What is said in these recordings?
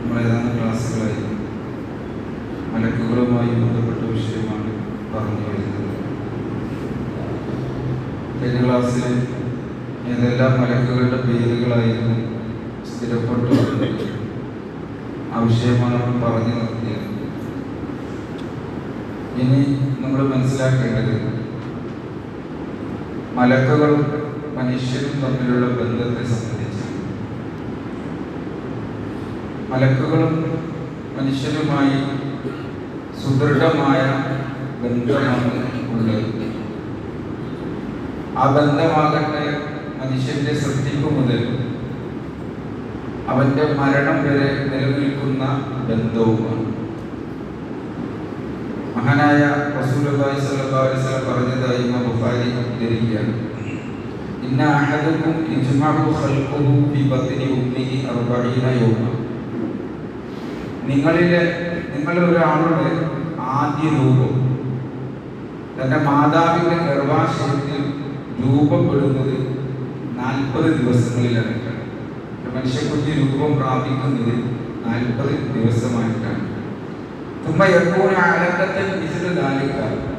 നമ്മളേതാണ്ട് ക്ലാസ്സുകളായി മലക്കുകളുമായി ബന്ധപ്പെട്ട വിഷയമാണ് പറഞ്ഞു വരുന്നത്. കഴിഞ്ഞ ക്ലാസ്സിൽ ഏതെല്ലാം മലക്കുകളുടെ പേരുകളായിരുന്നു സ്ഥിരപ്പെട്ടു വന്നത് ആ വിഷയമാണ് നമ്മൾ പറഞ്ഞു നിർത്തിയത്. ഇനി നമ്മൾ മനസ്സിലാക്കേണ്ടത് മലക്കുകളും മനുഷ്യരും തമ്മിലുള്ള ബന്ധത്തെ സംബന്ധിച്ച്. മലക്കുകളും മനുഷ്യരുമായി സുദൃഢമായ ബന്ധമാണ് ഉള്ളത്. ആ ബന്ധമാകട്ടെ മനുഷ്യന്റെ സൃഷ്ടിപ്പ് മുതൽ അവന്റെ മരണം വരെ നിലനിൽക്കുന്ന ബന്ധവുമാണ്. മഹാനായ റസൂലുള്ളാഹി സ്വല്ലല്ലാഹു അലൈഹി വസല്ലം പറഞ്ഞതായി ഇമാം ബുഖാരി ഉദ്ധരിക്കുകയാണ്. ഇന്ന അഹദകും ഇജ്മഉ ഖൽഖുഹു ഫി ബത്നി ഉമ്മിഹി 40 യൗമ. നിങ്ങളൊരാളുടെ ആദ്യ രൂപം തന്റെ മാതാവിന്റെ ഗർഭാശയത്തിൽ രൂപപ്പെടുന്നത് 40 ദിവസങ്ങളിലാണ്. മനുഷ്യക്കുട്ടി രൂപം പ്രാപിക്കുന്നത് 40 ദിവസമായിട്ടാണ്.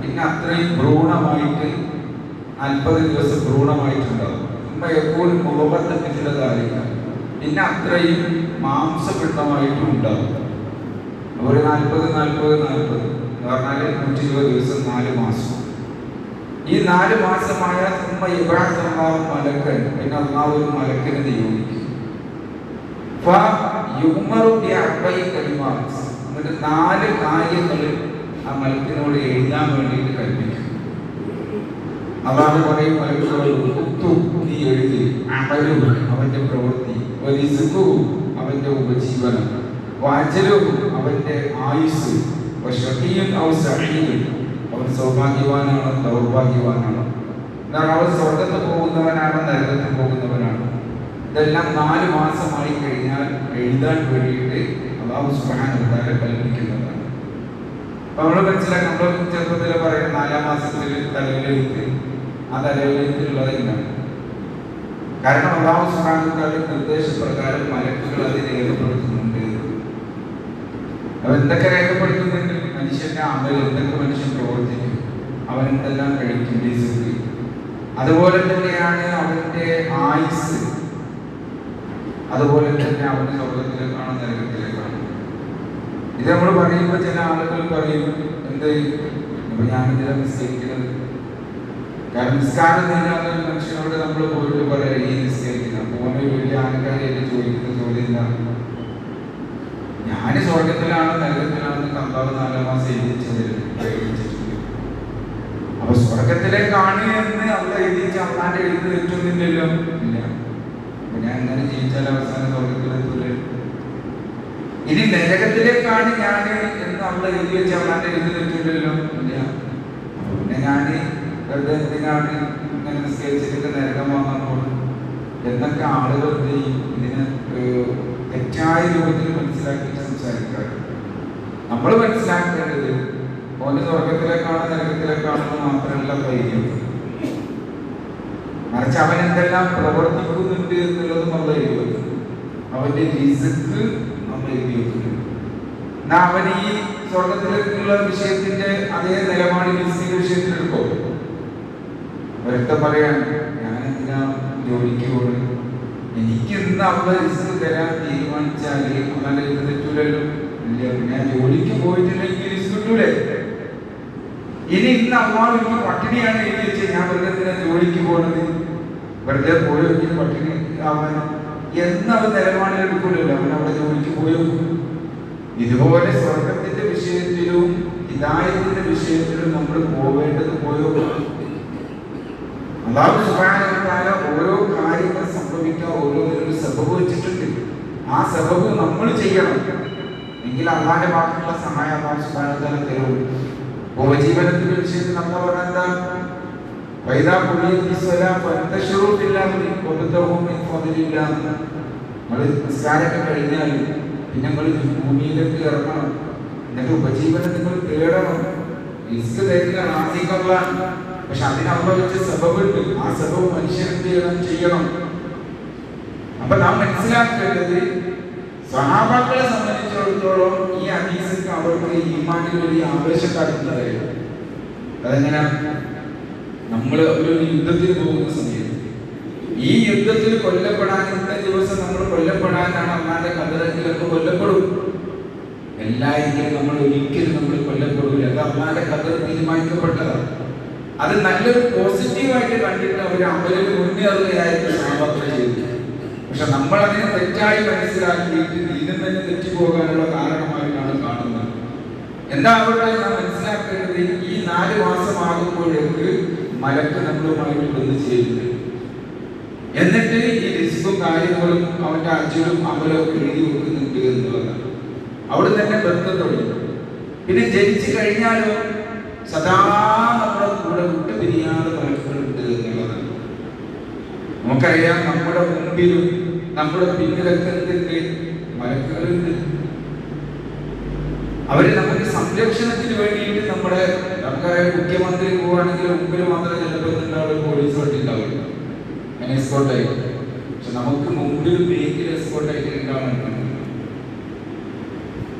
പിന്നെ അത്രയും ഭ്രൂണമായിട്ട് 40 ദിവസം ഭ്രൂണമായിട്ടുണ്ടാവും. പിന്നെ അത്രയും മാംസപിണ്ഡമായിട്ടും ഉണ്ടാവും. ഒരു 40 എന്ന് പറഞ്ഞാൽ 120 ദിവസം, 4 മാസം. ഈ 4 മാസമായ മലക്കൻ, പിന്നെ അള്ളാഹു ഒരു മലക്കിനെ നിയോഗിക്കും. എന്നിട്ട് 4 കാര്യങ്ങൾ ആ മലക്കിനോട് എഴുതാൻ വേണ്ടിയിട്ട് കൽപ്പിക്കും. അള്ളാഹു പറയും മലക്കുകളോട് നീ എഴുതി, അമലും അവന്റെ പ്രവൃത്തി, അവന്റെ ഉപജീവനം, അവന്റെ ആയുസ്, അവൻ സൗഭാഗ്യവാനാണ് ദൗർഭാഗ്യവാനാണ്, എന്നാൽ അവൻ സ്വർഗത്ത് പോകുന്നവനാണ് നരകത്തിൽ പോകുന്നവനാണ്. ഇതെല്ലാം 4 മാസമായി കഴിഞ്ഞാൽ എഴുതാൻ വേണ്ടിയിട്ട് അല്ലാഹു സുബ്ഹാനഹു വ തആല കൽപ്പിക്കുന്നതാണ്. അപ്പോൾ നമ്മൾ മനസ്സിലാക്കാം, നമ്മൾ ചെറുപ്പത്തിൽ പറയുന്ന 4-ാം മാസത്തിൽ തലയിലെഴുത്ത്, ആ തലയിലെഴുത്തുള്ളതില്ല. കാരണം അല്ലാഹു സുബ്ഹാനഹു വ തആല നിർദ്ദേശപ്രകാരം മലക്കുകൾ അത് രേഖപ്പെടുത്തുന്നുണ്ട്. അവ എന്തൊക്കെ രേഖപ്പെടുത്തുന്നുണ്ട്? മനുഷ്യന്റെ അമൽ, എന്തൊക്കെ മനുഷ്യൻ പ്രവർത്തിക്കും, അവൻ എന്തെല്ലാം കഴിക്കും, അതുപോലെ തന്നെയാണ് അവന്റെ ആയുസ്, അതുപോലെ തന്നെ അവന്റെ സ്വർഗത്തിലേക്കാണ് നരകത്തിലേക്കാണ്. ഇത് നമ്മൾ പറയുമ്പോൾ ചില ആളുകൾ പറയും, എന്ത് ഇപ്പൊ ഞാനെന്തിനാ നിസ്കരിക്കുന്നത്? കാരണം നിസ്കാരമില്ലാത്ത ഒരു മനുഷ്യനോട് നമ്മൾ പോയിട്ട് പറയാം ഈ നിസ്കരിക്കുന്ന പോകുന്ന വലിയ ആൾക്കാരെ ചോദിക്കുന്ന ചോദ്യം എന്താണ്? ഞാൻ സ്വർഗത്തിലാണ് നരകത്തിലാണെന്ന് അല്ലാഹു 4 മാസം എഴുതിച്ചിട്ടുണ്ട്. അപ്പൊ സ്വർഗത്തിലേക്കാണ് എന്ന് അള്ളാഹ് എഴുതിച്ച് അള്ളാന്റെ എഴുതി വെച്ചൊന്നില്ലല്ലോ. ഇല്ല. അപ്പൊ ഞാൻ എങ്ങനെ ജീവിച്ചാൽ അവസാനം സ്വർഗത്തിലെത്തൂലേ? ഇനി നരകത്തിലേക്കാണ് ഞാൻ എന്ന് അള്ളാഹ് എഴുതി വെച്ച് അള്ളാന്റെ എഴുതി വെച്ചില്ലല്ലോ. ഇല്ല. പിന്നെ ഞാൻ വെറുതെ എന്തിനാണ് ഇങ്ങനെ നിസ്കരിച്ചിട്ട് നരകം വാങ്ങാൻ എന്നൊക്കെ ആളുകൾ എന്ത് ചെയ്യും? ഇതിന് തെറ്റായ രൂപത്തിൽ മനസ്സിലാക്കി സംസാരിക്കാറ്. നമ്മൾ മനസ്സിലാക്കേണ്ടത് ഓന് സ്വർഗത്തിലേക്കാണ് നരകത്തിലേക്കാണെന്ന് മാത്രമല്ല ധൈര്യം, മറിച്ച് അവൻ എന്തെല്ലാം പ്രവർത്തിക്കുന്നുണ്ട് എന്നുള്ളത് നമ്മൾ എഴുതി വെക്കുന്നു. അവന്റെ റിസ്ക് നമ്മൾ എഴുതി വെക്കുന്നു. എന്നാ അവൻ ഈ സ്വർഗത്തിലേക്കുള്ള വിഷയത്തിന്റെ അതേ നിലപാട് റിസ്കിന്റെ വിഷയത്തിലെടുക്കോ? ഒരൊക്കെ പറയാൻ ഞാൻ എന്തിനാ ജോലിക്ക് പോകുന്നത്? എനിക്ക് ഇന്ന് അവിടെ റിസ്ക് തരാൻ തീരുമാനിച്ചാൽ അങ്ങനെ ഇത് തെറ്റൂലല്ലോ. ഇല്ല, ഞാൻ ജോലിക്ക് പോയിട്ടില്ലെങ്കിൽ റിസ്ക് കിട്ടൂലേ? ഇനി ഇന്ന് അമ്മാവ് എനിക്ക് പട്ടിണിയാണ് എഴുതി വെച്ചാൽ ഞാൻ വെറുതെ ജോലിക്ക് പോകുന്നത്, വെറുതെ പോയോ എനിക്ക് പട്ടിണി ആവാനോ എന്നവൻ നിലപാടിലെടുക്കൂലല്ലോ. അവൻ അവിടെ ജോലിക്ക് പോയോ? ഇതുപോലെ സ്വർഗത്തിന്റെ വിഷയത്തിലും ഹിദായത്തിന്റെ വിഷയത്തിലും നമ്മൾ പോവേണ്ടത് പോയോ? അല്ലാഹു സുബ്ഹാനഹു വ തആല ഓരോ കാര്യങ്ങൾ സംഭവിക്കാൻ ഓരോന്നിനും സബബ് വെച്ചിട്ടുണ്ട്. ആ സബബ് നമ്മൾ ചെയ്യണം, എങ്കിൽ അള്ളാന്റെ ഭാഗത്തുള്ള സഹായം അല്ലാഹു സുബ്ഹാനഹു വ തആല തരും. ഉപജീവനത്തിന്റെ വിഷയത്തിൽ നമ്മൾ പറഞ്ഞ എന്താ? നിസ്കാരമൊക്കെ കഴിഞ്ഞാൽ പിന്നെ നിങ്ങൾ ഭൂമിയിലേക്ക് ഇറങ്ങണം, എന്നിട്ട് ഉപജീവനം നിങ്ങൾ തേടണം. റിസ്ക് തരുന്ന ആസികളാണ്. പക്ഷെ അതിനനുഭവിച്ച സബബുണ്ട്. ആ സബബ് മനുഷ്യൻ ചെയ്യണം. അപ്പൊ നാം മനസ്സിലാക്കേണ്ടത് സ്വഹാബാക്കളെ സംബന്ധിച്ചിടത്തോളം ഈ ഹദീസിന് അവർക്ക് ഈമാനിൽ വലിയ ആവേശം കാട്ടുന്നതായിരുന്നു. അതെങ്ങനെ? നമ്മൾ ഒരു യുദ്ധത്തിന് പോകുന്ന സമയത്ത് ഈ യുദ്ധത്തിൽ കൊല്ലപ്പെടാൻ ഇന്ന ദിവസം നമ്മൾ കൊല്ലപ്പെടാനാണ് അള്ളാന്റെ ഖദറെങ്കിൽ നമ്മൾ കൊല്ലപ്പെടും. എല്ലായെങ്കിലും നമ്മൾ ഒരിക്കലും നമ്മൾ കൊല്ലപ്പെടില്ല. അത് അള്ളാന്റെ ഖദർ തീരുമാനിക്കപ്പെട്ടതാണ്. അത് നല്ലൊരു പോസിറ്റീവായിട്ട് കണ്ടിട്ട് അവർ അമലിൽ മുന്നേറുകയായിട്ട് സ്വഹാബാക്കൾ ചെയ്തു. പക്ഷെ നമ്മൾ അതിനെ തെറ്റായി മനസ്സിലാക്കിയിട്ട് ദീനം തന്നെ തെറ്റിപ്പോകാനുള്ള കാരണമായിട്ടാണ് കാണുന്നത്. എന്താ അവിടെ നാം മനസ്സിലാക്കേണ്ടത്? ഈ 4 മാസമാകുമ്പോഴേക്ക് മലക്ക് നമ്മളുമായിട്ട് ബന്ധു ചെയ്യുന്നത്, എന്നിട്ട് ഈ റിസ്കും കാര്യങ്ങളും അവന്റെ അച്ഛനും അമലൊക്കെ എഴുതി വെക്കുന്നുണ്ട് എന്നുള്ളതാണ്. അവിടെ തന്നെ ബന്ധം തുടങ്ങി. പിന്നെ ജനിച്ചു കഴിഞ്ഞാലോ സദാ നമ്മുടെ കൂടെ വിട്ടുപിരിയാതെ മലക്കുകളുണ്ട് എന്നുള്ളതാണ്. നമുക്കറിയാം, നമ്മുടെ മുമ്പിലും നമ്മുടെ പിന്നിലൊക്കെ എന്തുണ്ട്? മലക്കുകളുണ്ട്. അവര് നമുക്ക് സംരക്ഷണത്തിന് വേണ്ടിയിട്ട് നമുക്കറിയാം, മുഖ്യമന്ത്രി പോവുകയാണെങ്കിൽ മുമ്പിൽ മാത്രമേ ചിലപ്പോൾ പോലീസ് വണ്ടി ഉണ്ടാവില്ല, എസ്കോർട്ടായിട്ട്. പക്ഷെ നമുക്ക് മുമ്പിൽ ബേക്കിൽ എസ്കോർട്ടായിട്ട് ഉണ്ടാവുന്നുണ്ട്.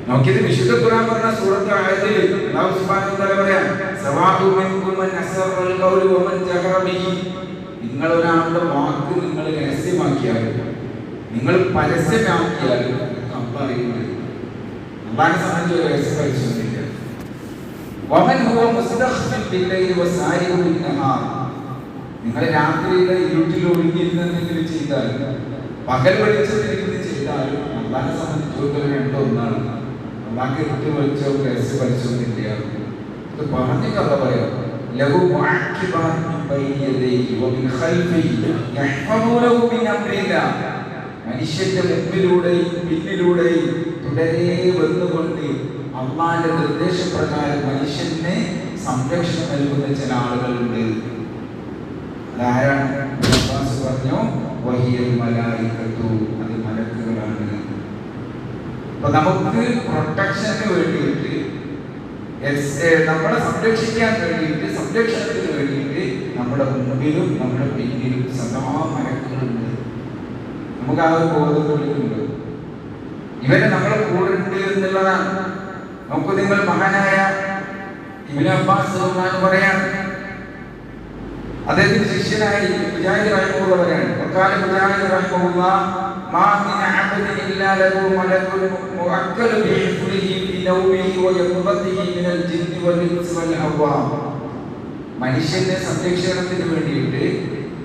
നമുക്കിത് വിശുദ്ധ ഖുർആൻ പറഞ്ഞ സൂറത്ത് ആയതിൽ അല്ലാഹു സുബ്ഹാനഹു വ തആല പറയാം, സവാഉ മിൻകും മൻ അസ്ററൽ ഖൗല വ മൻ ജഹറ ബിഹി. നിങ്ങൾ ഒരാളുടെ വാക്ക് നിങ്ങൾ രഹസ്യമാക്കിയാലും നിങ്ങൾ പരസ്യമാക്കിയാലും അല്ലാഹു അറിയുന്നത്. അല്ലാഹുവിനെ സംബന്ധിച്ച് രഹസ്യം പരിശോധിക്കുക. വമൻ ഹുവ മുസ്തഖ്ഫിൻ ബില്ലൈലി വസാരിഹു ബിന്നഹാർ. നിങ്ങൾ രാത്രിയിലെ ഇരുട്ടിൽ ഒളിഞ്ഞിരുന്ന് എന്തെങ്കിലും ചെയ്താൽ, പകൽ വെളിച്ചത്തിലിരുന്ന് ചെയ്താലും അല്ലാഹുവിനെ സംബന്ധിച്ചിടത്തോളം രണ്ടോ ഒന്നാണ്. അല്ലാഹു ഇരുട്ട് വെളിച്ചവും രഹസ്യ പരിശോധനയില്ല. ഇത് പറഞ്ഞിട്ട് അല്ലാഹു പറയാം, ലഹു മുഅഖിബാൻ മിൻ ബൈനി യദൈഹി വ മിൻ ഖൽഫിഹി യഹ്ഫദൂനഹു മിൻ അംരില്ലാഹ്. മനുഷ്യന്റെ മുമ്പിലൂടെയും പിന്നിലൂടെയും തുടരെ വന്നുകൊണ്ട് അള്ളാന്റെ നിർദ്ദേശപ്രകാരം മനുഷ്യനെ സംരക്ഷണം നൽകുന്ന ചില ആളുകളുണ്ട്. അതാരാണ്? പറഞ്ഞു, വഹിയൽ മലായികത്തു. അത് മലക്കുകളാണ്. അപ്പൊ നമുക്ക് പ്രൊട്ടക്ഷന് വേണ്ടിയിട്ട്, നമ്മളെ സംരക്ഷിക്കാൻ വേണ്ടിയിട്ട്, സംരക്ഷണത്തിന് വേണ്ടിയിട്ട് നമ്മുടെ മുമ്പിലും നമ്മുടെ പിന്നിലും സദാ മലക്കുകളുണ്ട്. നമുക്ക് ആ ഒരു ബോധമുണ്ട്, ഇവരെ നമ്മളെ കൂടെ ഉണ്ട് എന്നുള്ളതാണ്. നമുക്ക് നിങ്ങൾ മഹാനായ ഇബ്നു അബ്ബാസ് പറയാൻ, അദ്ദേഹത്തിന്റെ ശിഷ്യനായി മുജാഹിദ് റഹിമഹുല്ലാഹ് പറയാണ്, വഖാല മുജാഹിദ് റഹിമഹുല്ലാഹ് മാ മിൻ അബ്ദിൻ ഇല്ലാ ലഹു മലകുൻ മുഅക്കലു ബിഹിഫ്ളിഹി ഫി നൗമിഹി വ യഖ്ബതിഹി മിനൽ ജിന്നി വൽ ഇൻസി വൽ അവ്വാം. മനുഷ്യന്റെ സംരക്ഷണത്തിന് വേണ്ടിയിട്ട്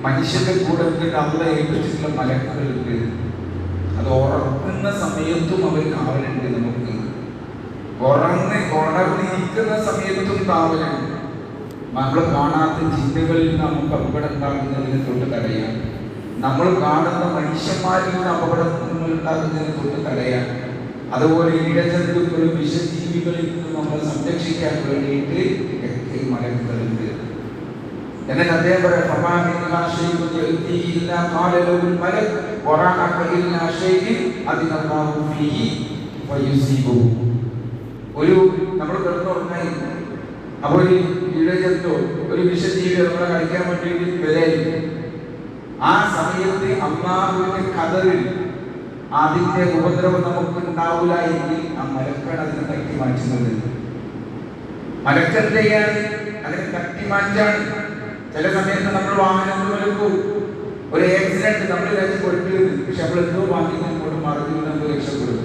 മനുഷ്യന്റെ കൂടെ അള്ളാഹ് ഏൽപ്പിച്ചിട്ടുള്ള മലക്കുകളുണ്ട്. അത് ഉറങ്ങുന്ന സമയത്തും അവർ കാവലുണ്ട്. നമുക്ക് ഉണർന്നിരിക്കുന്ന സമയത്തും കാവലുണ്ട്. നമ്മൾ കാണാത്ത ജിന്നുകളിൽ നിന്ന് നമുക്ക് അപകടം ഉണ്ടാകുന്നതിന് തൊട്ട് തടയാൻ, നമ്മൾ കാണുന്ന മനുഷ്യന്മാരിൽ നിന്ന് അപകടങ്ങൾ ഉണ്ടാകുന്നതിന് തൊട്ട് തടയാൻ, അതുപോലെ ഇഴജന്തുക്കളും വിഷജീവികളിൽ നിന്ന് നമ്മളെ സംരക്ഷിക്കാൻ വേണ്ടിയിട്ട് ഒക്കെ മലക്കുകളുണ്ട്. എന്നിട്ട് അദ്ദേഹം പറയാം, ഒരു നമ്മൾ കിടന്നുറങ്ങായിരുന്നു, അപ്പൊ ഒരു ഇഴജന്തോ ഒരു വിഷജീവി നമ്മളെ കളിക്കാൻ വേണ്ടിയിട്ട് വരായിരിക്കും. ആ സമയത്ത് അല്ലാഹുവിന്റെ ഖദറിൽ അതിന്റെ ഉപദ്രവം നമുക്ക് ഉണ്ടാവില്ല എങ്കിൽ ആ മലക്കാണ് അതിനെ തട്ടി മാറ്റുന്നത്. മലക്കെന്തെയാണ്? അതിനെ തട്ടി മാറ്റാണ്. ചില സമയത്ത് നമ്മൾ വാഹനങ്ങൾ എടുക്കും, ഒരു ആക്സിഡന്റ് നമ്മൾ കൊടുക്കുന്നത്, പക്ഷെ നമ്മൾ എന്തോ വാഹനം അങ്ങോട്ട് മറന്നു നമ്മൾ രക്ഷപ്പെടും.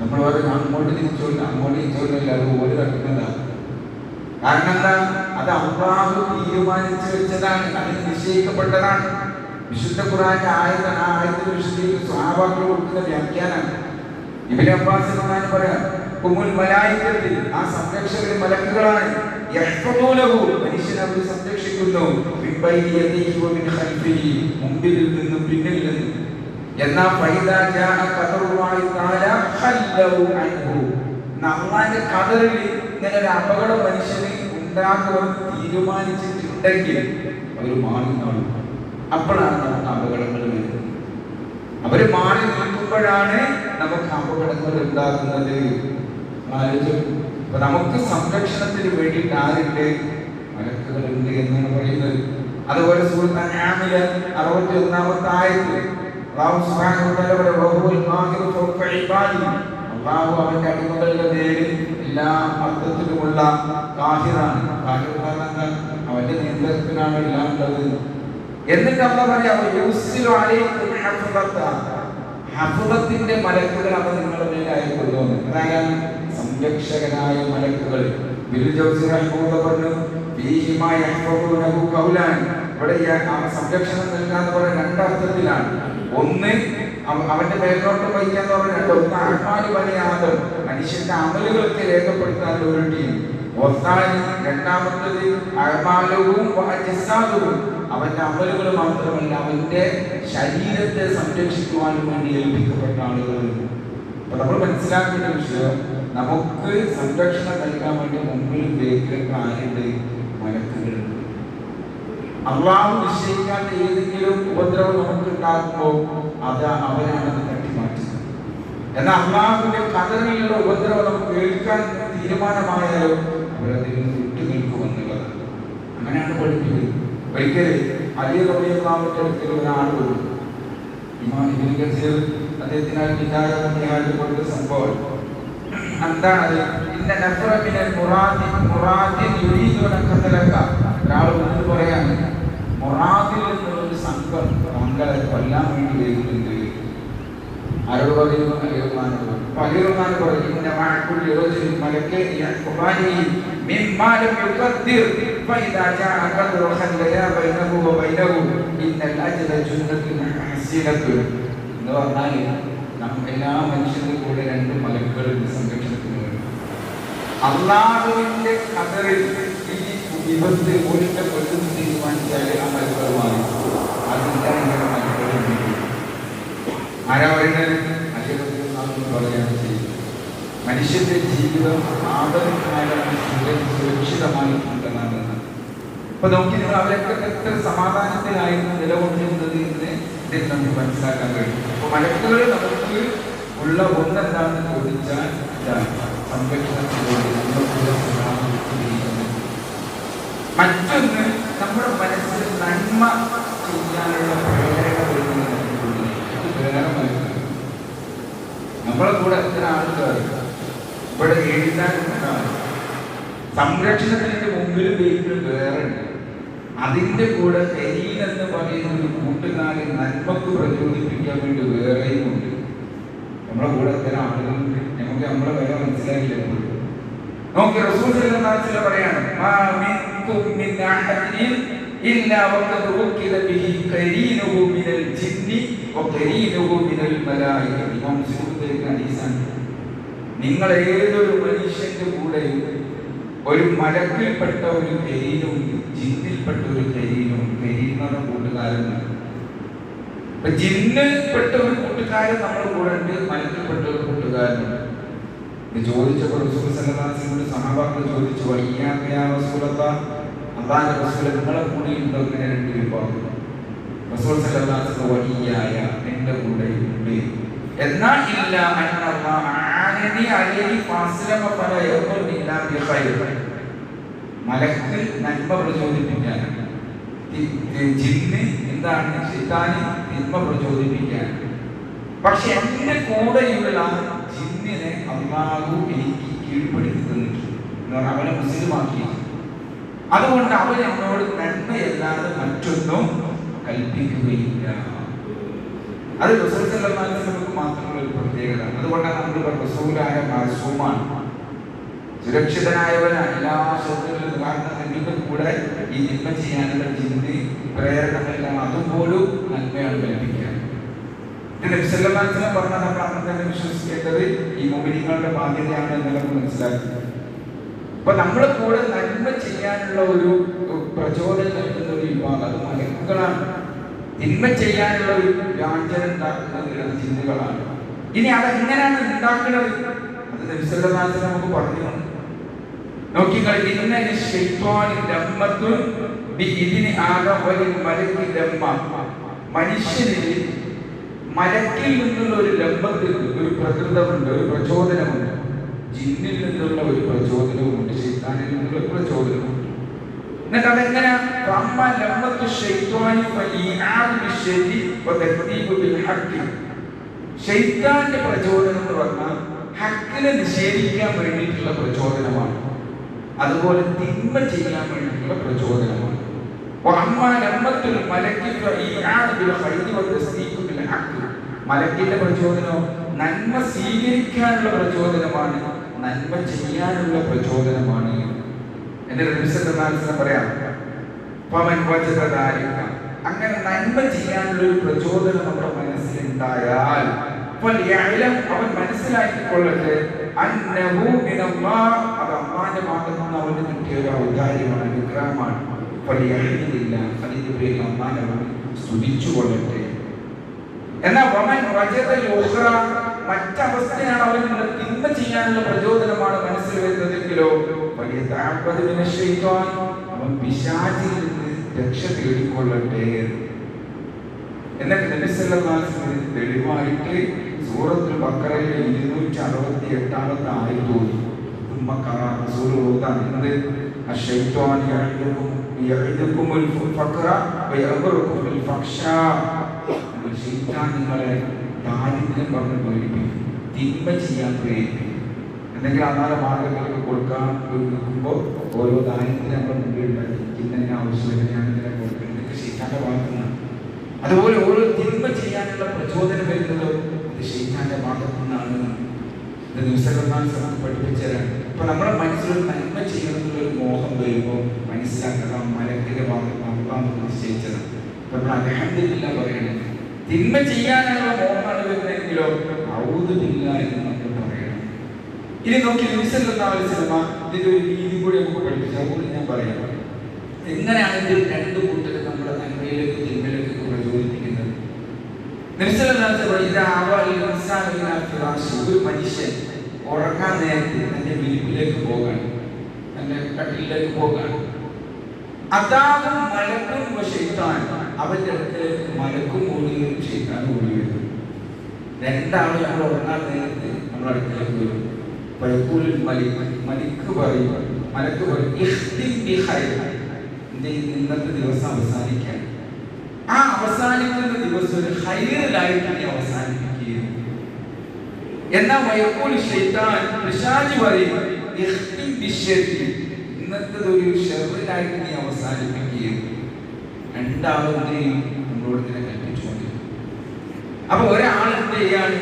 നമ്മൾ പറയും അങ്ങോട്ട് തിരിച്ചോല്ല, അങ്ങോട്ട് തിരിച്ചോല്ല, അത് ഓര് തട്ടുന്നതാണ്. കാരണം എന്താ? അത് അല്ലാഹു തീരുമാനിച്ചു വെച്ചതാണ്, അതിന് നിശ്ചയിക്കപ്പെട്ടതാണ്. വിശുദ്ധ ഖുർആന്റെ ആയത്തിന് വിശദീകരിച്ച് സ്വഹാബാക്കൾ കൊടുക്കുന്ന വ്യാഖ്യാനമാണ്. ഇബ്നു അബ്ബാസ് പറയാം, ഉമ്മുൽ മലായികത്ത്, ആ സംരക്ഷകർ മലക്കുകളാണ്. യഹ്ഫദൂനഹു, മനുഷ്യനെ അവർ സംരക്ഷിക്കുന്നു. മിൻ ബൈനി യദൈഹി വ മിൻ ഖൽഫിഹി, മുമ്പിൽ നിന്നും പിന്നിൽ നിന്നും. എന്നാ ഫൈദാ ജാഅ ഖദറുല്ലാഹി തആല ഖല്ലു അൻഹു, അല്ലാഹുവിന്റെ ഖദറിൽ ഇങ്ങനെ ഒരു അപകടം മനുഷ്യന് ഉണ്ടാകുമെന്ന് തീരുമാനിച്ചിട്ടുണ്ടെങ്കിൽ അവർ മാറി നിൽക്കും. അപ്പോഴാണ് നമുക്ക് അപകടങ്ങൾ വരുന്നത്. അവര് മാറി നിൽക്കുമ്പോഴാണ് നമുക്ക് അപകടങ്ങൾ ഉണ്ടാകുന്നത്. അപ്പൊ നമുക്ക് സംരക്ഷണത്തിന് വേണ്ടിയിട്ട് ആരുണ്ട്? മലക്കുകളുണ്ട് എന്നാണ് പറയുന്നത്. അതുപോലെ സൂറത്ത് അൻആമിലെ 61-ാമത്തെ ആയത്ത് അല്ലാഹു സുബ്ഹാനഹു വ തആല പറയുന്നു വഹുവൽ ഖാദിറു ഫൗക ഇബാദി. അല്ലാഹു അവന്റെ അടിമകളുടെ മേലിൽ എല്ലാ അർത്ഥത്തിലുമുള്ള ഖാദിറാണ്. ഖാദിർ എന്നാൽ അവന്റെ നിയന്ത്രണത്തിലാണ് എല്ലാം ഉള്ളത്. എന്നിട്ട് അല്ലാഹു പറയാ യുസിലു അലൈക്കും ഹഫദത. ഹഫദത്തിന്റെ മലക്കുകൾ അവൻ നിങ്ങളുടെ മേൽ അയക്കുന്നു. അതായത് സംരക്ഷകനായ മലക്കുകൾ. ബിൽ ജൗസി റഹിമഹുല്ലാഹ് പറഞ്ഞു ഫീഹിമാ യഹ്ഫദൂനഹു ഖൗലാൻ. ഇവിടെ സംരക്ഷണം നൽകാന്ന് പറയുന്ന രണ്ടർത്ഥത്തിലാണ്. ഒന്ന് അവന്റെ മേൽനോട്ടം വഹിക്കാന്ന് പറഞ്ഞ രണ്ട്. ഒന്ന് അഹ്മാലു ബനി ആദം, മനുഷ്യന്റെ അമലുകളൊക്കെ രേഖപ്പെടുത്താനുള്ള ഒരു ടീം. രണ്ടാമത്തത് അഹ്മാലുവും വഅജ്സാദുവും, അവന്റെ അമലുകൾ മാത്രമല്ല അവന്റെ ശരീരത്തെ സംരക്ഷിക്കുവാനും വേണ്ടി ഏൽപ്പിക്കപ്പെട്ട ആളുകൾ. അപ്പൊ നമ്മൾ മനസ്സിലാക്കേണ്ട വിഷയം, നമുക്ക് സംരക്ഷണം നൽകാൻ വേണ്ടി മുമ്പിലും ബേക്കിലൊക്കെ ആരുണ്ട്? മലക്കുകളുണ്ട്. അള്ളാഹു നിശ്ചയിക്കാത്ത ഏതെങ്കിലും ഉപദ്രവം നമുക്ക് ഉണ്ടാകുമ്പോൾ അത് അവനാണെന്ന് തട്ടിമാറ്റുന്നത്. എന്നാൽ അള്ളാഹുവിന്റെ കഥകളിലുള്ള ഉപദ്രവം നമുക്ക് കേൾക്കാൻ തീരുമാനമായാലും അവരതിൽ നിന്ന് വിട്ടുനിൽക്കുമെന്നുള്ളത് അങ്ങനെയാണ് പഠിപ്പിക്കുന്നത്. ഒരിക്കലും അലി റളിയല്ലാഹുവിന്റെ അടുക്കൽ ഒരാൾ വരും. ഇമാം ഇബ്നു കസീർ അദ്ദേഹത്തിനാൽ ഹിദായത്ത് കൊടുത്ത സംഭവം എന്താണത്? ഇന്ന നഫറ മിനൽ മുറാദിൻ യുരീദുന ഖതലക. ഒരാൾ വന്നിട്ട് പറയാണ്, മുറാദിൽ നിന്നൊരു സംഘം താങ്കളെ കൊല്ലാൻ വേണ്ടി വരുന്നുണ്ട്. ആരോട് പറയുന്നു? അലിറുമാനോട്. അലിറുമാൻ പറയും ഇന്ന മഅകുൽ റജുലിൻ മലക യഖബാനി മിമ്മാ ലം യുഖദ്ദിർ ഫഇദാ ജാഅ ഖദ്റു ഖല്ലയാ ബൈനഹു വ ബൈനഹു ഇന്നൽ അജ്ല ജുന്നത്തുൻ ഹസീനത്തുൻ. എന്ന് പറഞ്ഞാൽ എല്ലാ മനുഷ്യരുടെ കൂടെ രണ്ട് മലക്കുകളുടെ സംരക്ഷണത്തിന് വേണ്ടി അള്ളാഹുവിന്റെ ഖദറിൽ ഈ വിപത്ത് ഒരിക്കൽ കൊല്ലുന്നു തീരുമാനിച്ചാൽ ആ മലക്കുകൾ മാറി. അതിന്റെ മലക്കുകൾ ആരാ പറയുന്നത്? അലിറളിയല്ലാഹു പറയാണ് ചെയ്യുന്നത്. മനുഷ്യന്റെ ജീവിതം ആദരക്കാരാണ് സുരക്ഷിതമായിട്ടുണ്ടെന്നാണ്. അപ്പൊ നോക്കി നിങ്ങൾ അവരൊക്കെ എത്ര സമാധാനത്തിലായിരുന്നു നിലകൊണ്ടിരുന്നത് എന്ന് ഇതിൽ നമുക്ക് മനസ്സിലാക്കാൻ കഴിയും. അപ്പൊ മലക്കുകൾ നമുക്ക് ഉള്ള ഒന്നെന്താണെന്ന് ചോദിച്ചാൽ സംരക്ഷണത്തിലൂടെ മറ്റൊന്ന് നമ്മുടെ മനസ്സിൽ നന്മ ചെയ്യാനുള്ള പ്രേരണ വരുന്നത്. വേറെ മലക്കുകൾ നമ്മളെ കൂടെ എത്ര ആൾക്കാർ ഇവിടെ എഴുതാനുണ്ടാണ്. സംരക്ഷണത്തിന്റെ മുമ്പിൽ വീട്ടിൽ വേറെ ഉണ്ട്. അതിന്റെ കൂടെ കരീൻ എന്ന് പറയുന്ന ഒരു കൂട്ടുകാരൻ നന്മക്ക് പ്രചോദിപ്പിക്കാൻ വേണ്ടി വേറെയും ഉണ്ട്. നമ്മളെ കൂടെ എത്ര ആളുകളുണ്ട്. നമുക്ക് നമ്മളെ വില മനസ്സിലാക്കില്ല. നോക്കി റസൂൽ സല്ലല്ലാഹു അലൈഹി വസല്ലം പറയാണ് മാ മിൻകും മിൻ അഹദിൻ ഇല്ലാ വഖദ് വക്കില ബിഹി കരീനുഹു മിനൽ ജിന്നി വ കരീനുഹു മിനൽ മലായിക. ഇമാം മുസ്ലിമിന്റെ ഹദീസാണ്. നിങ്ങൾ ഏതൊരു മനുഷ്യന്റെ കൂടെ ഒരു മലക്കിൽപ്പെട്ട ഒരു കരീനും ജിന്നിൽപ്പെട്ട ഒരു കരീനും, കരീനെന്ന കൂട്ടുകാരനാണ്. അപ്പൊ ജിന്നിൽപ്പെട്ട ഒരു കൂട്ടുകാരൻ നമ്മുടെ കൂടെ ഉണ്ട്, മലക്കിൽപ്പെട്ട ഒരു കൂട്ടുകാരനുണ്ട്. ഇത് ചോദിച്ചപ്പോൾ റസൂൽ സല്ലല്ലാഹു അലൈഹി വസല്ലം സഹാബാക്കൾ ചോദിച്ചു, വയ്യാക യാ റസൂലല്ലാഹ്, അല്ലാഹുവിന്റെ റസൂലേ നിങ്ങളെ കൂടെ ഉണ്ടോ ഇങ്ങനെ രണ്ട് വിഭാഗം? റസൂൽ സല്ലല്ലാഹു അലൈഹി വസല്ലം വയ്യായ എന്റെ കൂടെ ഉണ്ട്. എന്നാൽ ഇല്ല അന്നല്ലാഹ ആനനി അലൈഹി ഫാസ്ലമ ഫലാ യഖുൽ ഇല്ലാ ബിഖൈർ. മലക്ക് നന്മ പ്രചോദിപ്പിക്കാനാണ്. ജിന്ന് എന്താണ്? ശൈത്താന് നന്മ പ്രചോദിപ്പിക്കാൻ. പക്ഷെ എന്റെ കൂടെയുള്ള ജിന്നിനെ അല്ലാഹു എനിക്ക് കീഴ്പ്പെടുത്തി തന്നിട്ടുണ്ട്. അവനെ മുസ്ലിമാക്കി. അതുകൊണ്ട് അവൻ എന്നോട് നന്മയല്ലാതെ മറ്റൊന്നും കൽപ്പിക്കുകയില്ല. അത് റസൂൽ സല്ലല്ലാഹു അലൈഹി വസല്ലം മാത്രമുള്ള ഒരു പ്രത്യേകതയാണ്. അതുകൊണ്ടാണ് നമ്മൾ റസൂലായ മാസൂമാണ്, സുരക്ഷിതനായവനാണ് എല്ലാ ശത്രുക്കളിലും. കാരണം നബിയുടെ കൂടെ ഈ നന്മ ചെയ്യാനുള്ള ജിന്ന് പ്രേരണകളെല്ലാം അതുപോലും നന്മയാണ് കൽപ്പിക്കുക. ഇത് നബി സല്ലല്ലാഹു അലൈഹി വസല്ലം പറഞ്ഞാൽ നമ്മൾ അങ്ങനെ തന്നെ വിശ്വസിക്കേണ്ടത് ഈ മുഅ്മിനീങ്ങളുടെ ബാധ്യതയാണ് എന്ന് നമുക്ക് മനസ്സിലാക്കുക. അപ്പൊ നമ്മളെ കൂടെ നന്മ ചെയ്യാനുള്ള ഒരു പ്രചോദനം നൽകുന്ന ഒരു വിഭാഗം അത് മലക്കുകളാണ്. തിന്മ ചെയ്യാനുള്ള ഒരു വ്യാജനം ഉണ്ടാക്കുന്നത് ചിന്തകളാണ്. ഇനി അതെങ്ങനെയാണ് ഉണ്ടാക്കുന്നത്? അത് നബി സല്ലല്ലാഹു അലൈഹി വസല്ലം നമുക്ക് പറഞ്ഞു. നോക്കിക്കൾ, ഇന്നൽ ശൈത്വാനി ലമ്മത്തുൻ ബിഇദ്നി ആദം വലിൽ മലക്കി ലമ്മ. മനുഷ്യനിൽ മലക്കിൽ നിന്നുള്ള ഒരു ലംബത്തുണ്ട്, ഒരു പ്രകൃതമുണ്ട്, ഒരു പ്രചോദനമുണ്ട്. ജിന്നിൽ നിന്നുള്ള ഒരു പ്രചോദനവുമുണ്ട്, ശൈത്താനിൽ നിന്നുള്ള ഒരു പ്രചോദനമുണ്ട്. എന്നിട്ട് അതെങ്ങനെ ശൈത്താന്റെ പ്രചോദനം എന്ന് പറഞ്ഞാൽ ഹക്കിനെ നിഷേധിക്കാൻ വേണ്ടിയിട്ടുള്ള പ്രചോദനമാണ്, അതുപോലെ തിന്മ ചെയ്യാൻ വേണ്ടിയിട്ടുള്ള പ്രചോദനമാണ്. മലക്കിന്റെ പ്രചോദനം നന്മ സ്വീകരിക്കാനുള്ള പ്രചോദനമാണ്, നന്മ ചെയ്യാനുള്ള പ്രചോദനമാണ്. എന്റെ പറയാം, അങ്ങനെ നന്മ ചെയ്യാനുള്ള ഒരു പ്രചോദനം നമ്മുടെ മനസ്സിലുണ്ടായാൽ അവൻ മനസ്സിലാക്കിക്കൊള്ളട്ടെ, അത് അള്ളാന്റെ ഭാഗത്ത് നിന്ന് അവന് കിട്ടിയ ഒരു ഔദാര്യമാണ്, അനുഗ്രഹമാണ്. അതിന്റെ പേരിൽ അള്ളാനെ സ്തുതിച്ചുകൊള്ളട്ടെ. എന്നാൽ മറ്റവസ്ഥയാണ് അവനുള്ള തിന്മ ചെയ്യാനുള്ള പ്രചോദനമാണ് മനസ്സിൽ വരുന്നതെങ്കിലോ അവൻ പിശാചിൽ നിന്ന് രക്ഷ തേടിക്കൊള്ളട്ടെ. എന്നിട്ട് നബി സല്ലല്ലാഹു അലൈഹി വസല്ലം തെളിവായിട്ട് സൂറത്തുൽ ബഖറയിലെ 268 ആയത്ത് നിങ്ങളെ ദാരിദ്ര്യം പറഞ്ഞ് പേടിപ്പിക്കും, തിന്മ ചെയ്യാൻ പ്രേരിപ്പിക്കും. എന്തെങ്കിലും അന്നാല മാർഗങ്ങൾക്ക് കൊടുക്കാൻ നിൽക്കുമ്പോൾ ഓരോ ദാരിദ്ര്യം നമ്മുടെ മുമ്പിൽ ഇന്നതിന് ആവശ്യമില്ല, ഞാൻ ഇതിനെ കൊടുക്കുന്നത്, ഇതൊക്കെ ശൈത്താന്റെ ഭാഗത്തു നിന്നാണ്. അതുപോലെ ഓരോ തിന്മ ചെയ്യാനുള്ള പ്രചോദനം വരുന്നത് അത് ശൈത്താന്റെ ഭാഗത്തു നിന്നാണ്. ഇത് നിമിഷം പഠിപ്പിച്ചതാണ്. ഇപ്പൊ നമ്മുടെ മനസ്സിലൊരു നന്മ ചെയ്യണമെന്നുള്ളൊരു മോഹം വരുമ്പോൾ മനസ്സിലാക്കുക മലക്കിന്റെ ഭാഗത്ത് അള്ളാഹു നിശ്ചയിച്ചതാണ്. അപ്പൊ നമ്മൾ അൽഹംദുലില്ലാ പറയണം. തിന്മ ചെയ്യാനുള്ള മോഹമാണ് വരുന്നതെങ്കിലോ ഔദുബില്ല എന്ന് നമ്മൾ പറയണം. ഇനി നോക്കി നബി സല്ലല്ലാഹു അലൈഹി വസല്ലം ഇതിന്റെ ഒരു രീതി കൂടി നമുക്ക് പഠിപ്പിച്ചു. അതുകൊണ്ട് ഞാൻ പറയാം, എങ്ങനെയാണ് ഇതിൽ രണ്ട് കൂട്ടർ നമ്മുടെ നന്മയിലേക്ക് തിന്മയിലേക്ക് പ്രചോദിപ്പിക്കുന്നത്. നബി സല്ലല്ലാഹു അലൈഹി വസല്ലം ഒരു മനുഷ്യൻ ഉറങ്ങാൻ നേരത്തെ തന്റെ വിരിപ്പിലേക്ക് പോകാൻ, തന്റെ കട്ടിലേക്ക് പോകാൻ, അതാകും മലക്കും ശൈത്താൻ, അവന്റെ അടുക്കലേക്ക് മലക്കും ഓടുകയും ശൈത്താനും ഓടി വരും. രണ്ടാളും നമ്മൾ ഉറങ്ങാൻ നേരത്തെ നമ്മുടെ അടുക്കലേക്ക് വരും. മലക്ക് പറയും ഇന്നത്തെ ദിവസം അവസാനിക്കാൻ, ആ അവസാനിക്കുന്ന ദിവസം ഒരു ഹൈറിലായിട്ട് നീ അവസാനിപ്പിക്കുകയും. എന്നാൽ പിശാച് പറയും ഇന്നത്തെ ഒരു ഷെറിലായിട്ട് നീ അവസാനിപ്പിക്കുകയും. രണ്ടാളുടെയും നമ്മളോട് ഇങ്ങനെ കൽപ്പിച്ചുകൊണ്ടിരിക്കും. അപ്പൊ ഒരാളെന്ത് ചെയ്യാണ്,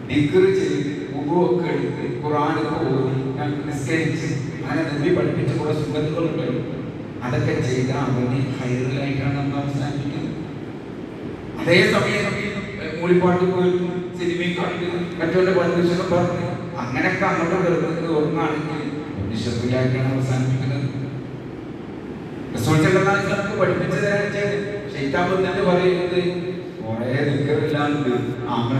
ദിക്ർ ചെയ്ത് വുദൂഅൊക്കെ എടുത്ത് ഖുർആനൊക്കെ ഓതി നിസ്കരിച്ച് അങ്ങനെ നബി പഠിപ്പിച്ച കുറെ സുന്നത്തുകളുണ്ടല്ലോ, അതൊക്കെ ചെയ്ത അവനെ ഹൈറിലായിട്ടാണ് നമ്മൾ അവസാനിപ്പിക്കുന്നത്. അതേസമയം മൂളിപ്പാട്ട് പോയിട്ട് സിനിമയും കണ്ട് മറ്റുള്ള പണ്ഡിതനും പറഞ്ഞു അങ്ങനെയൊക്കെ അങ്ങോട്ട് കയറുന്നത് ഒന്നാണെങ്കിൽ നിശബ്ദമായിട്ടാണ് അവസാനിപ്പിക്കുന്നത്. നമുക്ക് പഠിപ്പിച്ചു തരാൻ ശൈത്താബന്ധന്റെ പറയുന്നത് കുറെ നിക്കറില്ലാണ്ട് അങ്ങനെ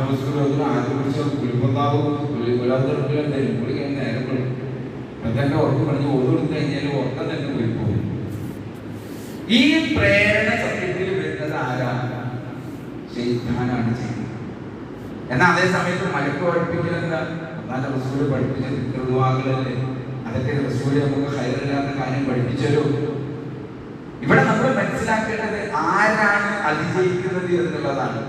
ആദ്യം കുറിച്ച് കുളിപ്പത്താവും നേരം കൊള്ളും. അതൊക്കെ ഉറപ്പ് പറഞ്ഞ് ഓർമ്മ കൊടുത്തു കഴിഞ്ഞാൽ ഉറക്കം തന്നെ പോയിപ്പോകും. ഈ പ്രേരണ സത്യത്തിൽ വരുന്നത് ആരാണ്? ശൈത്താനാണ് ചെയ്യുന്നത്. എന്നാൽ അതേ സമയത്ത് മലക്ക് പഠിപ്പിക്കുന്നത് എന്താ? എന്നാലും റസൂല് പഠിപ്പിച്ച ദിക്റുദുആകളല്ലേ, അതൊക്കെ റസൂല് നമുക്ക് ഹൈറില്ലാത്ത കാര്യം പഠിപ്പിച്ചല്ലോ. ഇവിടെ നമ്മൾ മനസ്സിലാക്കേണ്ടത് ആരാണ് അതിജയിക്കുന്നത് എന്നുള്ളതാണ്.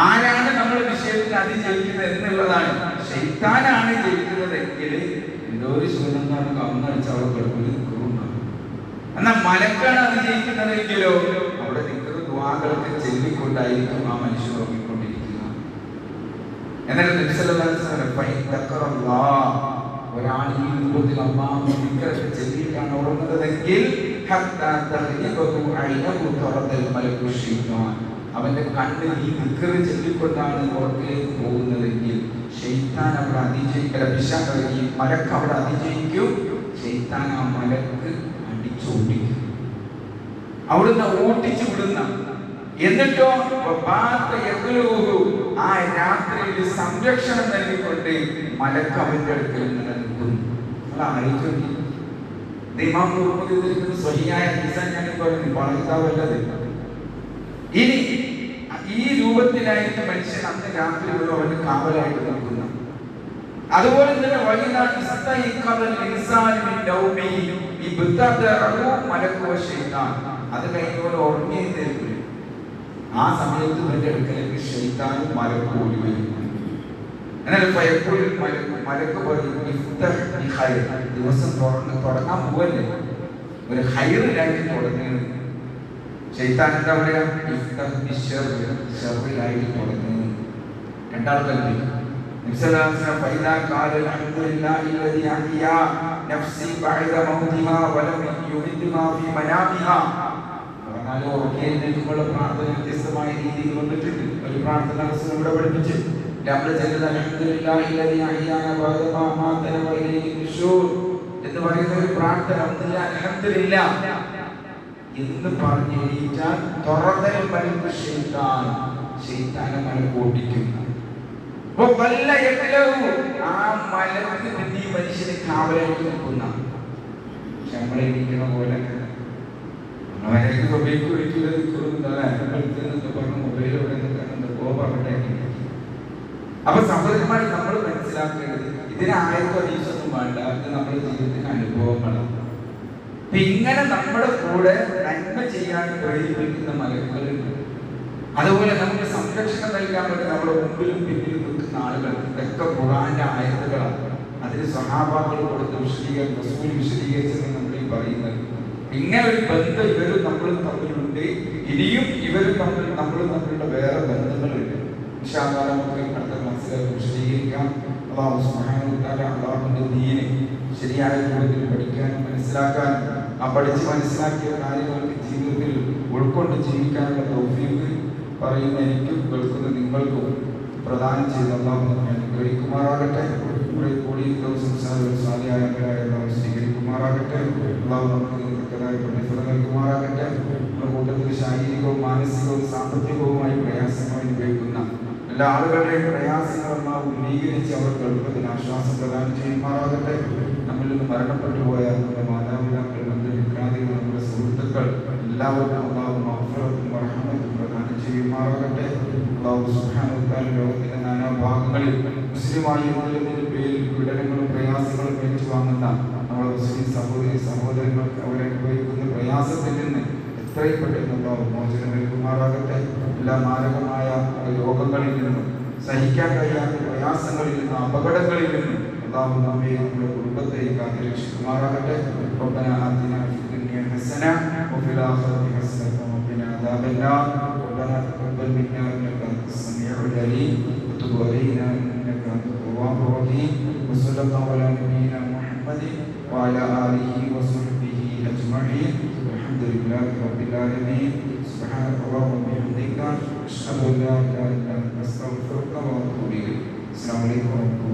ആരാണ് നമ്മുടെ വിഷയത്തിൽ അതിജയിക്കുന്നത് എന്നുള്ളതാണ്. ശൈത്താനാണ് ജയിക്കുന്നതെങ്കിൽ എന്തോ ഒരു സുഗന്ധമാണ് കമ്മടിച്ച് അവിടെ കിടക്കുന്ന ദിക്റുണ്ടാകും. എന്നാൽ മലക്കാണ് അതിജയിക്കുന്നതെങ്കിലോ അവിടെ ദിക്റുദുആകളൊക്കെ ചെല്ലിക്കൊണ്ടായിരിക്കും ആ മനുഷ്യൻ ഉറങ്ങിക്കൊണ്ടിരിക്കുക. എന്നാൽ നബി സല്ലല്ലാഹു അലൈഹി വസല്ലം ഒരാൾ ഈ രൂപത്തിൽ അല്ലാഹു ദിക്റൊക്കെ ചെല്ലിയിട്ടാണ് ഉറങ്ങുന്നതെങ്കിൽ അവന്റെ കണ്ണിൽ ഈ ദിക്ർ ചൊല്ലിക്കൊണ്ടാണ് ഉറക്കിലേക്ക് പോകുന്നതെങ്കിൽ ശൈത്താൻ അവിടെ അതിജയിക്കും, ഈ മലക്ക് അവിടെ അതിജയിക്കും. ശൈത്താൻ ആ മലക്ക് അടിച്ചോടിക്കും, അവിടുന്ന് ഓട്ടിച്ചു വിടുന്ന. എന്നിട്ടോ ആ രാത്രിയിൽ സംരക്ഷണം നൽകിക്കൊണ്ട് മലക്ക് അവന്റെ അടുക്കൽ നിലനിൽക്കുന്നു. നമ്മൾ ആലോചിച്ചു ഇനി ഈ രൂപത്തിലായിട്ട് മനുഷ്യൻ അന്ന് രാത്രി മുഴുവൻ അവന്റെ കാവലായിട്ട് നിൽക്കുന്ന. അതുപോലെ തന്നെ അത് കഴിഞ്ഞ ഉറങ്ങിയിരുന്നില്ല. ആ സമയത്ത് ഇവന്റെ അടുക്കലേക്ക് ശൈത്താനും മലക്കും ഓടി വരും. എന്നാൽ മലക്ക് പറയും, ദിവസം തുടങ്ങാൻ പോവല്ലേ, ഒരു ഹൈറിലായിട്ട് തുടങ്ങുന്നത്. ശൈത്താൻ എന്താ പറയാ, ഷർറിലായിട്ട് തുടങ്ങുന്നത്. രണ്ടാൾ കൽപ്പിക്കും. പ്രാർത്ഥന വ്യത്യസ്തമായ രീതിയിൽ വന്നിട്ടുണ്ട്. ഒരു പ്രാർത്ഥന ഇവിടെ പഠിപ്പിച്ച് എന്ന് പറയുന്ന ഒരു പ്രാർത്ഥന എന്ന് പറഞ്ഞു എണീറ്റാൽ ശൈത്താനെ മലക്ക് ഓടിക്കും. ആ മലക്ക് ഈ മനുഷ്യനെ കാവലായിട്ട് നിൽക്കുന്ന നമ്മളെ എണീക്കണ പോലെ അപ്പൊ സഹോദരന്മാരെ നമ്മൾ മനസ്സിലാക്കേണ്ടത് ഇതിനായത്തോ അരീക്ഷൊന്നും വേണ്ട, ഇത് നമ്മുടെ ജീവിതത്തിന് അനുഭവങ്ങളാണ്. ഇങ്ങനെ നമ്മുടെ കൂടെ നന്മ ചെയ്യാൻ പ്രേരിപ്പിക്കുന്ന മലക്കുകളുണ്ട്. അതുപോലെ നമുക്ക് സംരക്ഷണം നൽകാൻ വേണ്ടി നമ്മുടെ മുമ്പിലും പിന്നിലും നിൽക്കുന്ന ആളുകൾ. ഇതൊക്കെ ഖുർആന്റെ ആയത്തുകളാണ്. അതിന് സ്വഹാബാക്കൾ കൊടുത്ത് വിശദീകരിച്ചെന്ന് നമ്മൾ ഈ പറയുന്നത്. ഇങ്ങനെ ഒരു ബന്ധം ഇവരും നമ്മളും തമ്മിലുണ്ട്. ഇനിയും ഇവരും നമ്മളും തമ്മിലുള്ള വേറെ ബന്ധങ്ങളുണ്ട്. നമുക്ക് അടുത്ത ക്ലാസ്സിൽ വിശദീകരിക്കാം. അല്ലാഹു സുബ്ഹാനഹു വ തആല അല്ലാഹുവിന്റെ ദീനെ ശരിയായ രൂപത്തിൽ പഠിക്കാനും മനസ്സിലാക്കാനും ആ പഠിച്ച് മനസ്സിലാക്കിയ കാര്യങ്ങൾക്ക് ജീവിതത്തിൽ ഉൾക്കൊണ്ട് ജീവിക്കാനുള്ള തൗഫീഖ് പറയുന്ന എനിക്കും കേൾക്കുന്ന നിങ്ങൾക്കും പ്രദാനം ചെയ്ത് അല്ലാഹു നമ്മെ അനുഗ്രഹിക്കുമാറാകട്ടെ. ഇവിടെ കൂടിയിരിക്കുന്ന സംസാരവും സാധ്യമായ സ്വീകരിക്കുമാറാകട്ടെ. അല്ലാഹു നമുക്ക് തക്കതായ പ്രതിഫലം നൽകുമാറാകട്ടെ. നമ്മുടെ കൂട്ടത്തിൽ ശാരീരികവും മാനസികവും സാമ്പത്തികവുമായി പ്രയാസങ്ങൾ അനുഭവിക്കുന്ന എല്ലാ ആളുകളുടെയും പ്രയാസങ്ങളെല്ലാം ഉന്നീകരിച്ച് അവർക്ക് എളുപ്പത്തിന് ആശ്വാസം പ്രദാനം ചെയ്യുമാറാകട്ടെ. നമ്മിൽ നിന്ന് മരണപ്പെട്ടു പോയ നമ്മുടെ മാതാപിതാക്കൾ, ബന്ധുമിത്രാദികൾ, നമ്മുടെ സുഹൃത്തുക്കൾ എല്ലാവർക്കും അല്ലാഹു മഗ്ഫിറത്തും റഹ്മത്തും പ്രദാനം ചെയ്യുമാറാകട്ടെ. അല്ലാഹു സുബ്ഹാനഹു വ തആല ലോകത്തിന്റെ നാനാഭാഗങ്ങളിൽ മുസ്ലിമായി എന്നതിന്റെ പേരിൽ പീഡനങ്ങളും പ്രയാസങ്ങളും ഏറ്റുവാങ്ങുന്ന നമ്മുടെ മുസ്ലിം സഹോദരങ്ങൾക്ക് അവരനുഭവിക്കുന്ന പ്രയാസത്തിൽ നിന്ന് എത്രയും പെട്ടെന്ന് അല്ലാഹു മോചനം നൽകുമാറാകട്ടെ. എല്ലാ മാരകമായ രോഗങ്ങളിൽ നിന്നും, സഹിക്കാൻ കഴിയാത്ത പ്രയാസങ്ങളിൽ നിന്നും, അപകടങ്ങളിൽ നിന്നും അല്ലാഹു നമ്മെ നമ്മുടെ കുടുംബത്തെയും കാത്തുരക്ഷിക്കുമാറാകട്ടെ. ربنا آتنا في الدنيا حسنة وفي الآخرة حسنة وقنا عذاب النار. ربنا تقبل منا إنك أنت السميع العليم وتب علينا إنك أنت التواب الرحيم. وصلى الله على نبينا محمد وعلى آله وصحبه أجمعين. الحمد لله رب العالمين. سبحانك اللهم وبحمدك أشهد أن لا إله إلا أنت أستغفرك وأتوب إليك. السلام عليكم.